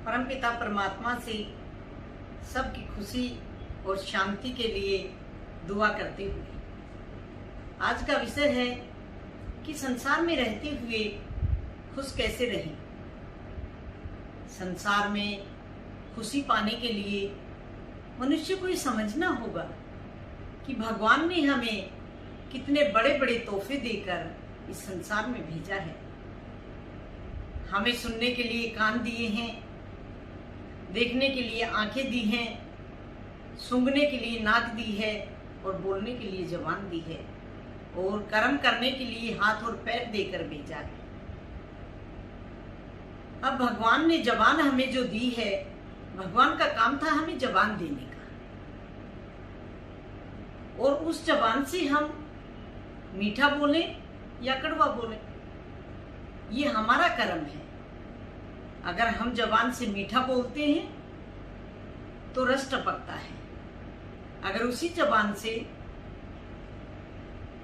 परमपिता परमात्मा से सबकी खुशी और शांति के लिए दुआ करते हुए आज का विषय है कि संसार में रहते हुए खुश कैसे रहें। संसार में खुशी पाने के लिए मनुष्य को ये समझना होगा कि भगवान ने हमें कितने बड़े बड़े तोहफे देकर इस संसार में भेजा है। हमें सुनने के लिए कान दिए हैं, देखने के लिए आंखें दी हैं, सूंघने के लिए नाक दी है और बोलने के लिए जबान दी है और कर्म करने के लिए हाथ और पैर देकर भेजा है। अब भगवान ने जबान हमें जो दी है, भगवान का काम था हमें जबान देने का, और उस जबान से हम मीठा बोले या कड़वा बोले, ये हमारा कर्म है। अगर हम जबान से मीठा बोलते हैं तो रस टपकता है, अगर उसी जबान से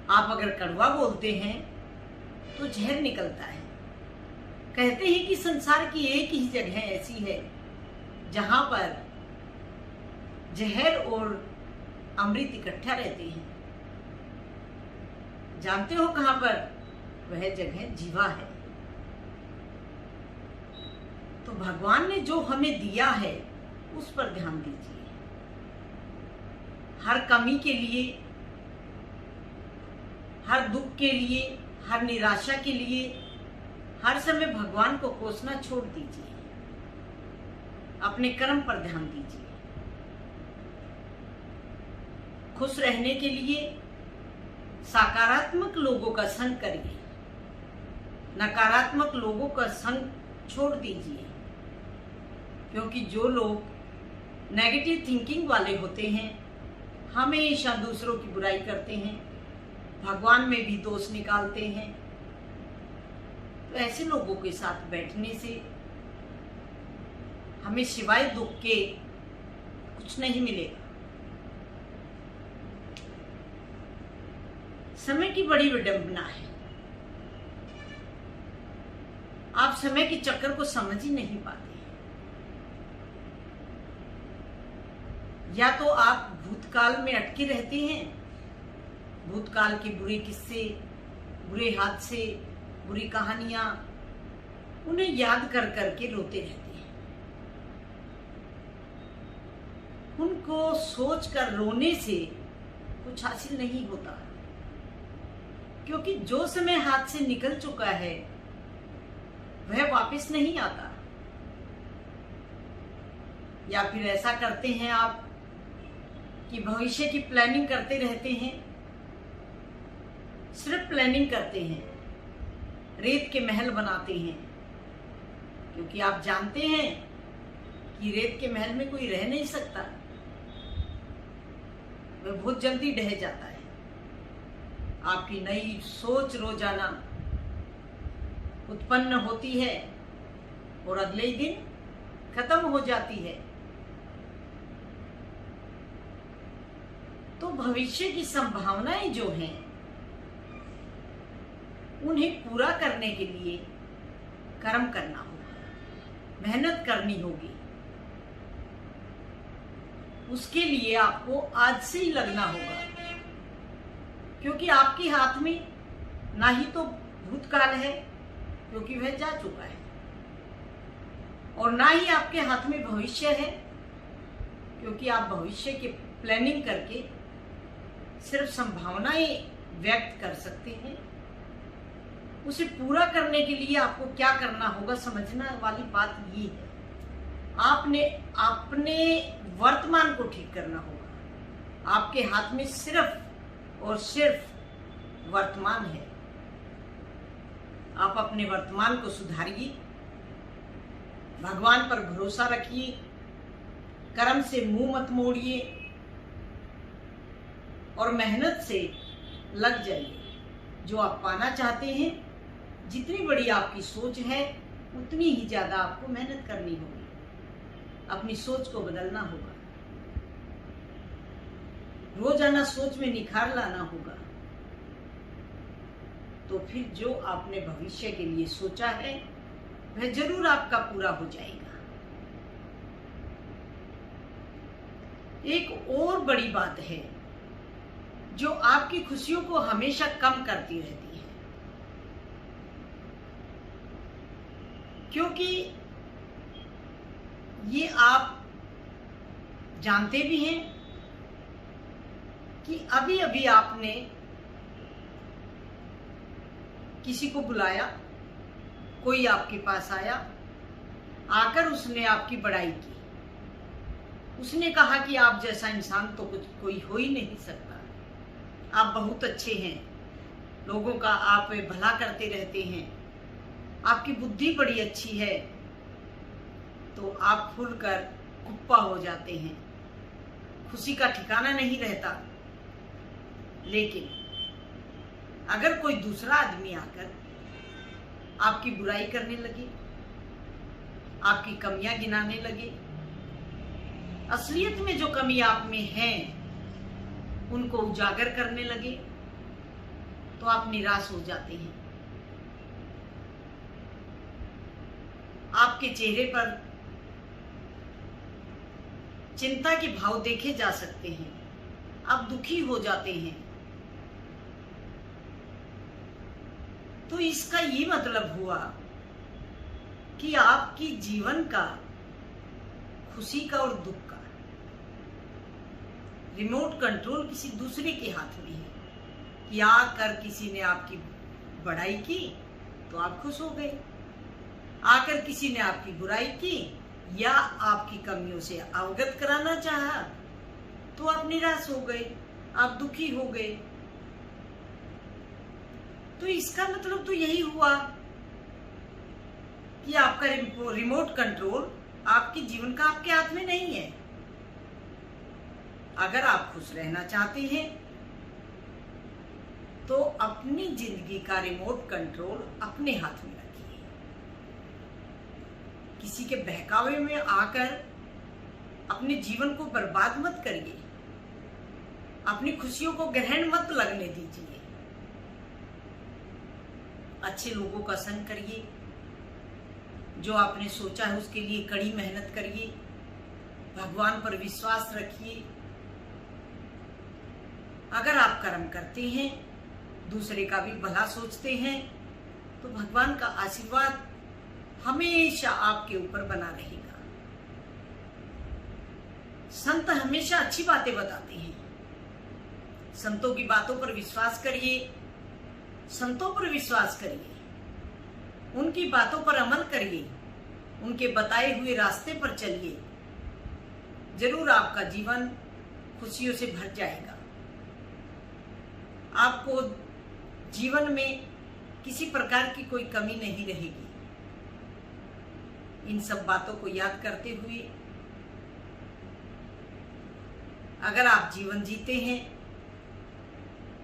आप अगर कड़वा बोलते हैं तो जहर निकलता है। कहते हैं कि संसार की एक ही जगह ऐसी है जहां पर जहर और अमृत इकट्ठा रहते हैं। जानते हो कहां पर? वह जगह जीवा है। तो भगवान ने जो हमें दिया है उस पर ध्यान दीजिए। हर कमी के लिए, हर दुख के लिए, हर निराशा के लिए हर समय भगवान को कोसना छोड़ दीजिए। अपने कर्म पर ध्यान दीजिए। खुश रहने के लिए सकारात्मक लोगों का संग करिए, नकारात्मक लोगों का संग छोड़ दीजिए, क्योंकि जो लोग नेगेटिव थिंकिंग वाले होते हैं हमेशा दूसरों की बुराई करते हैं, भगवान में भी दोष निकालते हैं। तो ऐसे लोगों के साथ बैठने से हमें सिवाय दुख के कुछ नहीं मिलेगा। समय की बड़ी विडंबना है। आप समय के चक्कर को समझ ही नहीं पाते। या तो आप भूतकाल में अटके रहते हैं, भूतकाल के बुरे किस्से, बुरे हादसे, बुरी कहानियां, उन्हें याद कर करके रोते रहते हैं। उनको सोचकर रोने से कुछ हासिल नहीं होता, क्योंकि जो समय हाथ से निकल चुका है वह वापस नहीं आता। या फिर ऐसा करते हैं आप कि भविष्य की प्लानिंग करते रहते हैं, सिर्फ प्लानिंग करते हैं, रेत के महल बनाते हैं, क्योंकि आप जानते हैं कि रेत के महल में कोई रह नहीं सकता, वह बहुत जल्दी ढह जाता है। आपकी नई सोच रोजाना उत्पन्न होती है और अगले ही दिन खत्म हो जाती है। तो भविष्य की संभावनाएं जो हैं उन्हें पूरा करने के लिए कर्म करना होगा, मेहनत करनी होगी। उसके लिए आपको आज से ही लगना होगा, क्योंकि आपके हाथ में ना ही तो भूतकाल है, क्योंकि वह जा चुका है, और ना ही आपके हाथ में भविष्य है, क्योंकि आप भविष्य की प्लानिंग करके सिर्फ संभावनाएं व्यक्त कर सकते हैं। उसे पूरा करने के लिए आपको क्या करना होगा, समझना वाली बात ये है। आपने अपने वर्तमान को ठीक करना होगा। आपके हाथ में सिर्फ और सिर्फ वर्तमान है। आप अपने वर्तमान को सुधारिए, भगवान पर भरोसा रखिए, कर्म से मुंह मत मोड़िए और मेहनत से लग जाइए। जो आप पाना चाहते हैं, जितनी बड़ी आपकी सोच है उतनी ही ज्यादा आपको मेहनत करनी होगी, अपनी सोच को बदलना होगा, रोजाना सोच में निखार लाना होगा। तो फिर जो आपने भविष्य के लिए सोचा है वह जरूर आपका पूरा हो जाएगा। एक और बड़ी बात है जो आपकी खुशियों को हमेशा कम करती रहती है, क्योंकि ये आप जानते भी हैं कि अभी अभी आपने किसी को बुलाया, कोई आपके पास आया, आकर उसने आपकी बड़ाई की, उसने कहा कि आप जैसा इंसान तो कुछ कोई हो ही नहीं सकता, आप बहुत अच्छे हैं, लोगों का आप भला करते रहते हैं, आपकी बुद्धि बड़ी अच्छी है। तो आप खुलकर कुप्पा हो जाते हैं, खुशी का ठिकाना नहीं रहता। लेकिन अगर कोई दूसरा आदमी आकर आपकी बुराई करने लगे, आपकी कमियां गिनाने लगे, असलियत में जो कमी आप में है उनको उजागर करने लगे, तो आप निराश हो जाते हैं। आपके चेहरे पर चिंता के भाव देखे जा सकते हैं, आप दुखी हो जाते हैं। तो इसका ये मतलब हुआ कि आपकी जीवन का, खुशी का और दुख का रिमोट कंट्रोल किसी दूसरे के हाथ में है। कि आकर किसी ने आपकी बड़ाई की तो आप खुश हो गए, आकर किसी ने आपकी बुराई की या आपकी कमियों से अवगत कराना चाहा तो आप निराश हो गए, आप दुखी हो गए। तो इसका मतलब तो यही हुआ कि आपका रिमोट कंट्रोल आपके जीवन का आपके हाथ में नहीं है। अगर आप खुश रहना चाहते हैं तो अपनी जिंदगी का रिमोट कंट्रोल अपने हाथ में रखिए। किसी के बहकावे में आकर अपने जीवन को बर्बाद मत करिए, अपनी खुशियों को ग्रहण मत लगने दीजिए। अच्छे लोगों का संग करिए, जो आपने सोचा है उसके लिए कड़ी मेहनत करिए, भगवान पर विश्वास रखिए। अगर आप कर्म करते हैं, दूसरे का भी भला सोचते हैं, तो भगवान का आशीर्वाद हमेशा आपके ऊपर बना रहेगा। संत हमेशा अच्छी बातें बताते हैं, संतों की बातों पर विश्वास करिए, संतों पर विश्वास करिए, उनकी बातों पर अमल करिए, उनके बताए हुए रास्ते पर चलिए। जरूर आपका जीवन खुशियों से भर जाएगा। आपको जीवन में किसी प्रकार की कोई कमी नहीं रहेगी। इन सब बातों को याद करते हुए अगर आप जीवन जीते हैं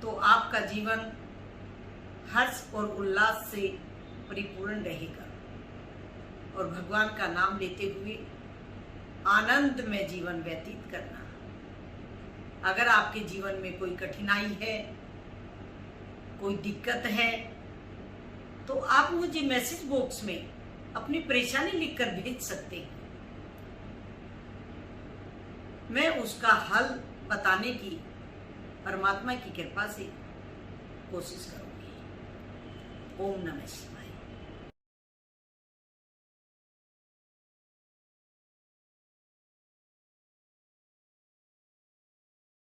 तो आपका जीवन हर्ष और उल्लास से परिपूर्ण रहेगा और भगवान का नाम लेते हुए आनंद में जीवन व्यतीत करना। अगर आपके जीवन में कोई कठिनाई है, कोई दिक्कत है, तो आप मुझे मैसेज बॉक्स में अपनी परेशानी लिखकर भेज सकते हैं। मैं उसका हल बताने की परमात्मा की कृपा से कोशिश करूंगी। ओम नमः शिवाय।